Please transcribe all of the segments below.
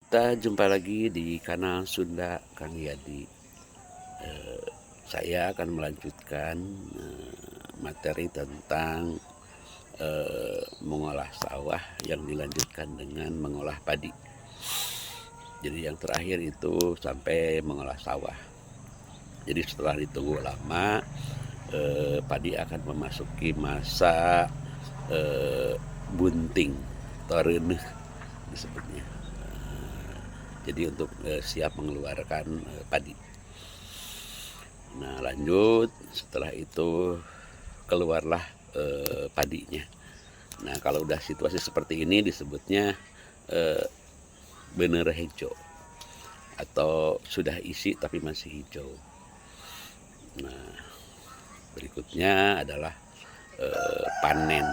Kita jumpa lagi di kanal Sunda Kang Yadi. Saya akan melanjutkan materi tentang mengolah sawah yang dilanjutkan dengan mengolah padi. Jadi yang terakhir itu sampai mengolah sawah. Jadi setelah ditunggu lama, padi akan memasuki masa bunting, toreuneuh disebutnya. Jadi untuk siap mengeluarkan padi. Nah lanjut, setelah itu keluarlah padinya. Nah kalau udah situasi seperti ini disebutnya bener hijau atau sudah isi tapi masih hijau. Nah berikutnya adalah panen.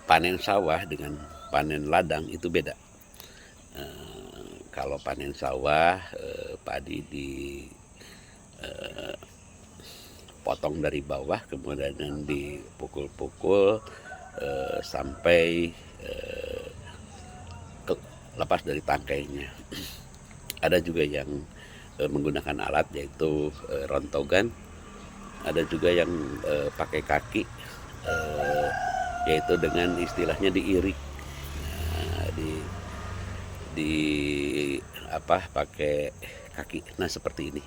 Panen sawah dengan panen ladang itu beda. Kalau panen sawah, padi dipotong dari bawah, kemudian dipukul-pukul sampai lepas dari tangkainya. Ada juga yang menggunakan alat yaitu rontogan, ada juga yang pakai kaki, yaitu dengan istilahnya diirik. Nah, pakai kaki. Nah seperti ini.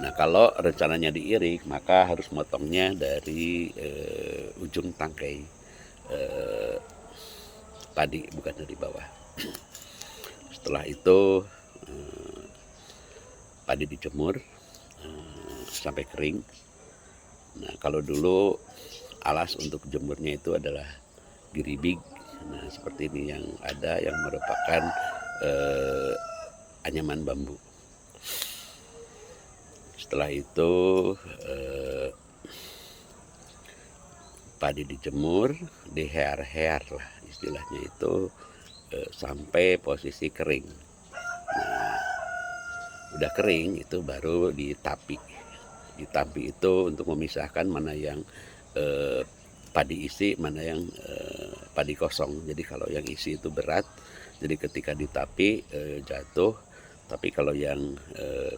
Nah kalau rencananya diirik maka harus motongnya dari ujung tangkai padi, bukan dari bawah. Setelah itu padi dijemur sampai kering. Nah kalau dulu alas untuk jemurnya itu adalah giribig. Nah seperti ini yang ada, yang merupakan anyaman bambu. Setelah itu padi dijemur, dihear-hear lah istilahnya itu sampai posisi kering. Nah udah kering itu baru ditapi. Ditapi itu untuk memisahkan mana yang padi isi, mana yang padi kosong. Jadi kalau yang isi itu berat, jadi ketika ditapi jatuh, tapi kalau yang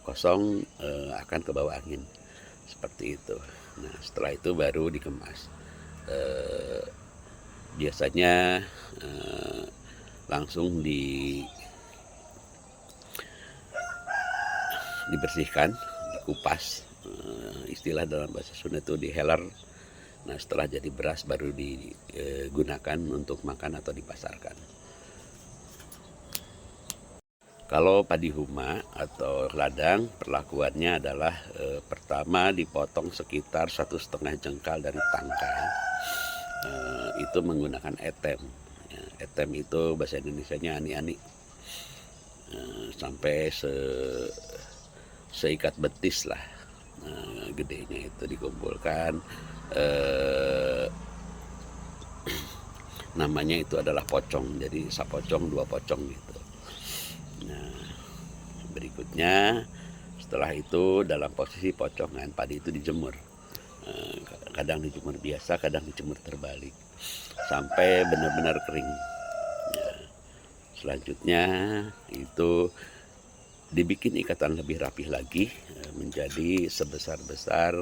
kosong akan ke bawah angin, seperti itu. Nah setelah itu baru dikemas. Biasanya langsung dibersihkan, dikupas, istilah dalam bahasa Sunda itu diheler. Nah setelah jadi beras baru digunakan untuk makan atau dipasarkan. Kalau padi huma atau ladang, perlakuannya adalah pertama dipotong sekitar 1,5 jengkal dari tangkai. Itu menggunakan etem. Etem itu bahasa Indonesianya ani-ani. Sampai seikat betis lah. Gedenya itu dikumpulkan. Namanya itu adalah pocong, jadi sapocong, 2 pocong gitu. Nah berikutnya setelah itu dalam posisi pocongan padi itu dijemur. Kadang dijemur biasa, kadang dijemur terbalik sampai benar-benar kering. Nah, selanjutnya itu dibikin ikatan lebih rapih lagi, menjadi sebesar-besar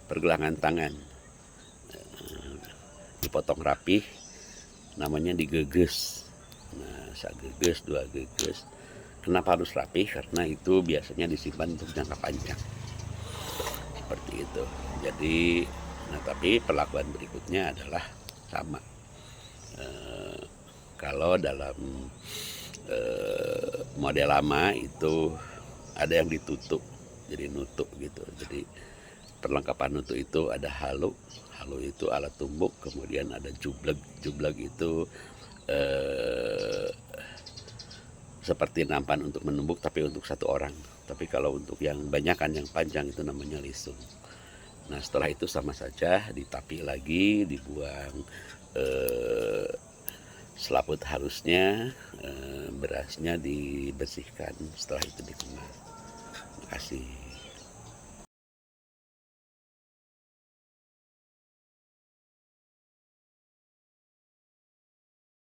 pergelangan tangan. Dipotong rapih, namanya digeges. Nah, sageges, 2 geges. Kenapa harus rapih? Karena itu biasanya disimpan untuk jangka panjang. Seperti itu. Jadi, nah tapi perlakuan berikutnya adalah sama. Kalau dalam model lama itu ada yang ditutup, jadi nutuk gitu. Jadi perlengkapan nutuk itu ada halu. Halu itu alat tumbuk, kemudian ada jubleg. Jubleg itu seperti nampan untuk menumbuk tapi untuk 1 orang. Tapi kalau untuk yang banyakan, yang panjang itu namanya lisung. Nah setelah itu sama saja, ditapi lagi, dibuang selaput halusnya, berasnya dibersihkan, setelah itu dikemas. Terima kasih.